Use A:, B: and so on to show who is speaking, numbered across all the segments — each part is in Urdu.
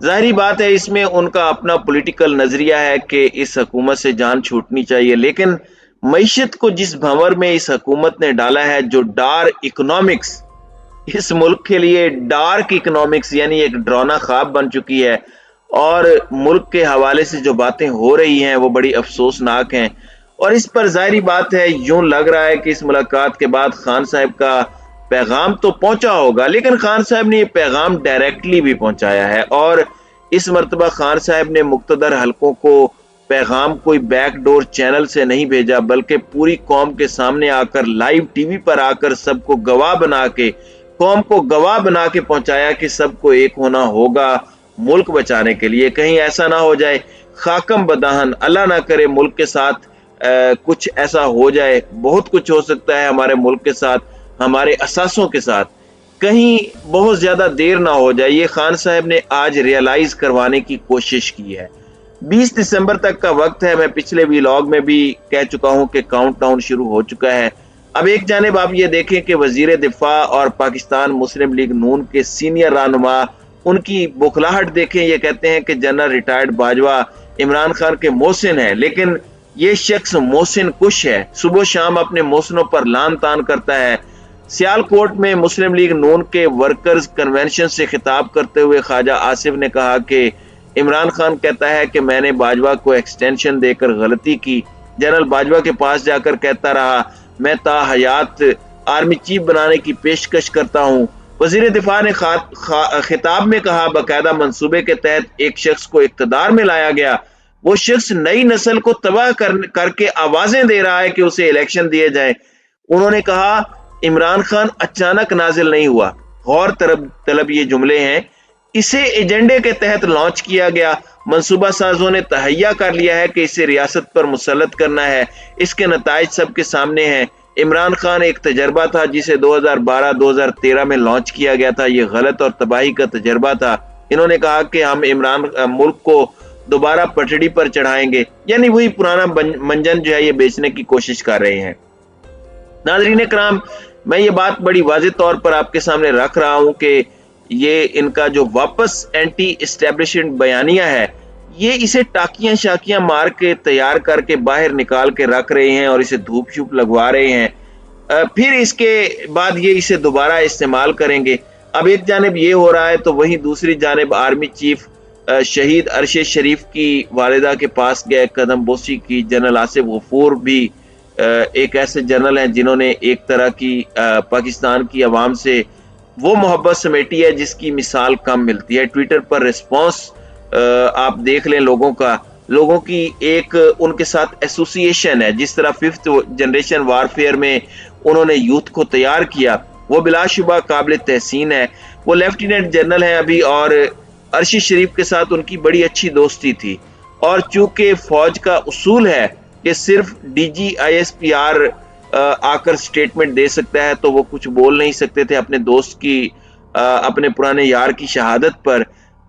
A: ظاہری بات ہے اس میں ان کا اپنا پولیٹیکل نظریہ ہے کہ اس حکومت سے جان چھوٹنی چاہیے، لیکن معیشت کو جس بھنور میں اس حکومت نے ڈالا ہے، جو ڈارک اکنامکس اس ملک کے لیے ڈارک اکنامکس یعنی ایک ڈراؤنا خواب بن چکی ہے، اور ملک کے حوالے سے جو باتیں ہو رہی ہیں وہ بڑی افسوسناک ہیں۔ اور اس پر ظاہری بات ہے یوں لگ رہا ہے کہ اس ملاقات کے بعد خان صاحب کا پیغام تو پہنچا ہوگا، لیکن خان صاحب نے یہ پیغام ڈائریکٹلی بھی پہنچایا ہے، اور اس مرتبہ خان صاحب نے مقتدر حلقوں کو پیغام کوئی بیک ڈور چینل سے نہیں بھیجا، بلکہ پوری قوم کے سامنے آ کر لائیو ٹی وی پر آ کر سب کو گواہ بنا کے، قوم کو گواہ بنا کے پہنچایا کہ سب کو ایک ہونا ہوگا ملک بچانے کے لیے۔ کہیں ایسا نہ ہو جائے خاکم بداہن، اللہ نہ کرے ملک کے ساتھ کچھ ایسا ہو جائے، بہت کچھ ہو سکتا ہے ہمارے ملک کے ساتھ، ہمارے اثاثوں کے ساتھ، کہیں بہت زیادہ دیر نہ ہو جائے۔ یہ خان صاحب نے آج ریئلائز کروانے کی کوشش کی ہے۔ 20 دسمبر تک کا وقت ہے، میں پچھلے ویلاگ میں بھی کہہ چکا ہوں کہ کاؤنٹ ڈاؤن شروع ہو چکا ہے۔ اب ایک جانب آپ یہ دیکھیں کہ وزیر دفاع اور پاکستان مسلم لیگ نون کے سینئر رہنما، ان کی بوکھلاہٹ دیکھیں، یہ کہتے ہیں کہ جنرل ریٹائرڈ باجوہ عمران خان کے محسن ہے، لیکن یہ شخص محسن کش ہے، صبح شام اپنے محسنوں پر لان تان کرتا ہے۔ سیال کوٹ میں مسلم لیگ نون کے ورکرز کنونشن سے خطاب کرتے ہوئے خواجہ آصف نے کہا کہ عمران خان کہتا ہے کہ میں نے باجوہ کو ایکسٹینشن دے کر غلطی کی۔ جنرل باجوہ کے پاس جا کر کہتا رہا میں تا حیات آرمی چیف بنانے کی پیشکش کرتا ہوں۔ وزیر دفاع نے خطاب میں کہا باقاعدہ منصوبے کے تحت ایک شخص کو اقتدار میں لایا گیا، وہ شخص نئی نسل کو تباہ کر کے آوازیں دے رہا ہے کہ اسے الیکشن دیے جائے۔ انہوں نے کہا عمران خان اچانک نازل نہیں ہوا، غور طلب یہ جملے ہیں، اسے ایجنڈے کے تحت لانچ کیا گیا، منصوبہ سازوں نے تہیہ کر لیا ہے کہ اسے ریاست پر مسلط کرنا ہے، اس کے نتائج سب کے سامنے ہیں۔ عمران خان ایک تجربہ تھا جسے 2012-2013 میں لانچ کیا گیا تھا، یہ غلط اور تباہی کا تجربہ تھا۔ انہوں نے کہا کہ ہم ملک کو دوبارہ پٹڑی پر چڑھائیں گے، یعنی وہی پرانا منجن جو ہے یہ بیچنے کی کوشش کر رہے ہیں۔ ناظرین کرام، میں یہ بات بڑی واضح طور پر آپ کے سامنے رکھ رہا ہوں کہ یہ ان کا جو واپس اینٹی اسٹیبلشمنٹ بیانیہ ہے، یہ اسے ٹاکیاں شاکیاں مار کے تیار کر کے باہر نکال کے رکھ رہے ہیں اور اسے دھوپ شوپ لگوا رہے ہیں، پھر اس کے بعد یہ اسے دوبارہ استعمال کریں گے۔ اب ایک جانب یہ ہو رہا ہے تو وہیں دوسری جانب آرمی چیف شہید ارشد شریف کی والدہ کے پاس گئے قدم بوسی کی۔ جنرل آصف غفور بھی ایک ایسے جنرل ہیں جنہوں نے ایک طرح کی پاکستان کی عوام سے وہ محبت سمیٹی ہے جس کی مثال کم ملتی ہے۔ ٹویٹر پر ریسپانس آپ دیکھ لیں لوگوں کی ایک ان کے ساتھ ایسوسیشن ہے، جس طرح 5th جنریشن وارفیئر میں انہوں نے یوتھ کو تیار کیا، وہ بلا شبہ قابل تحسین ہے۔ وہ لیفٹیننٹ جنرل ہیں ابھی، اور ارشد شریف کے ساتھ ان کی بڑی اچھی دوستی تھی، اور چونکہ فوج کا اصول ہے کہ صرف ڈی جی ISPR آ کر سٹیٹمنٹ دے سکتا ہے، تو وہ کچھ بول نہیں سکتے تھے اپنے دوست کی، اپنے پرانے یار کی شہادت پر،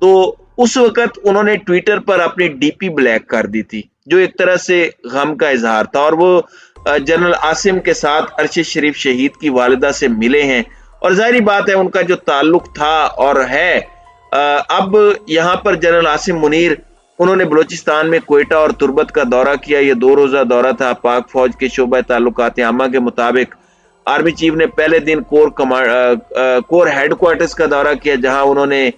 A: تو اس وقت انہوں نے ٹویٹر پر اپنی ڈی پی بلیک کر دی تھی، جو ایک طرح سے غم کا اظہار تھا، اور وہ جنرل عاصم کے ساتھ ارشد شریف شہید کی والدہ سے ملے ہیں، اور ظاہری بات ہے ان کا جو تعلق تھا اور ہے۔ اب یہاں پر جنرل عاصم منیر، انہوں نے بلوچستان میں کوئٹہ اور تربت کا دورہ کیا، یہ 2 روزہ دورہ تھا۔ پاک فوج کے شعبہ تعلقات عامہ کے مطابق آرمی چیف نے پہلے دن کور ہیڈ کوارٹرز کا دورہ کیا، جہاں انہوں نے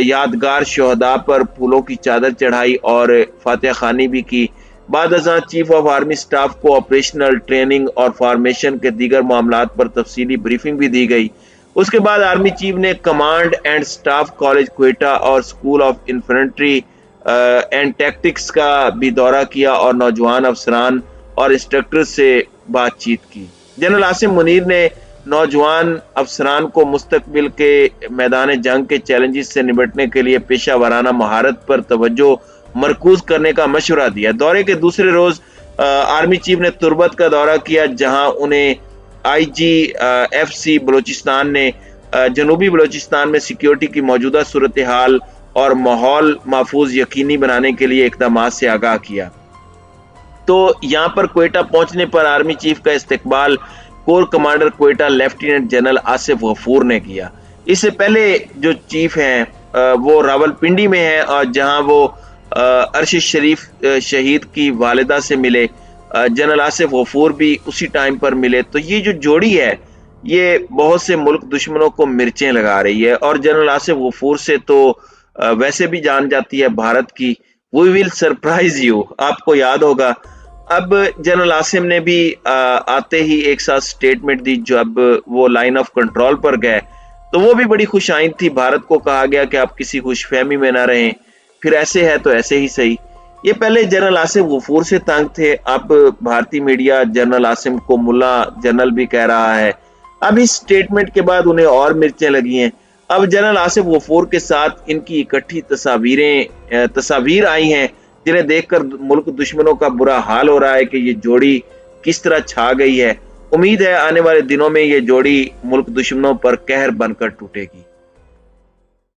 A: یادگار شہداء پر پھولوں کی چادر چڑھائی اور فاتحہ خوانی بھی کی۔ بعد ازاں چیف آف آرمی سٹاف کو آپریشنل ٹریننگ اور فارمیشن کے دیگر معاملات پر تفصیلی بریفنگ بھی دی گئی۔ اس کے بعد آرمی چیف نے command and staff college Quetta اور school of infantry and tactics کا بھی دورہ کیا اور نوجوان افسران اور انسٹرکٹر سے بات چیت کی۔ جنرل عاصم منیر نے نوجوان افسران کو مستقبل کے میدان جنگ کے چیلنجز سے نمٹنے کے لیے پیشہ ورانہ مہارت پر توجہ مرکوز کرنے کا مشورہ دیا۔ دورے کے دوسرے روز آرمی چیف نے تربت کا دورہ کیا، جہاں انہیں IGFC بلوچستان نے جنوبی بلوچستان میں سیکیورٹی کی موجودہ صورتحال اور ماحول محفوظ یقینی بنانے کے لیے اقدامات سے آگاہ کیا۔ تو یہاں پر کوئٹہ پہنچنے پر آرمی چیف کا استقبال corps commander Quetta lieutenant general Asif غفور نے کیا۔ اس سے پہلے جو چیف ہیں وہ راولپنڈی میں ہے اور جہاں وہ عرش شریف شہید کی والدہ سے ملے، جنرل آصف غفور بھی اسی ٹائم پر ملے. تو یہ جو جوڑی ہے یہ بہت سے ملک دشمنوں کو مرچیں لگا رہی ہے. اور جنرل آصف غفور سے تو ویسے بھی جان جاتی ہے بھارت کی، وی ول سرپرائز یو. آپ کو یاد ہوگا اب جنرل عاصم نے بھی آتے ہی ایک ساتھ سٹیٹمنٹ دی. جب وہ لائن آف کنٹرول پر گئے تو وہ بھی بڑی خوش آئند تھی. بھارت کو کہا گیا کہ آپ کسی خوش فہمی میں نہ رہیں، پھر ایسے ہے تو ایسے ہی صحیح. یہ پہلے جنرل آصف غفور سے تنگ تھے، اب بھارتی میڈیا جنرل عاصم کو ملا جنرل بھی کہہ رہا ہے. اب اس سٹیٹمنٹ کے بعد انہیں اور مرچیں لگی ہیں. اب جنرل آصف غفور کے ساتھ ان کی اکٹھی تصاویر آئی ہیں جنہیں دیکھ کر ملک دشمنوں کا برا حال ہو رہا ہے کہ یہ جوڑی کس طرح چھا گئی ہے. امید ہے آنے والے دنوں میں یہ جوڑی ملک دشمنوں پر قہر بن کر ٹوٹے گی.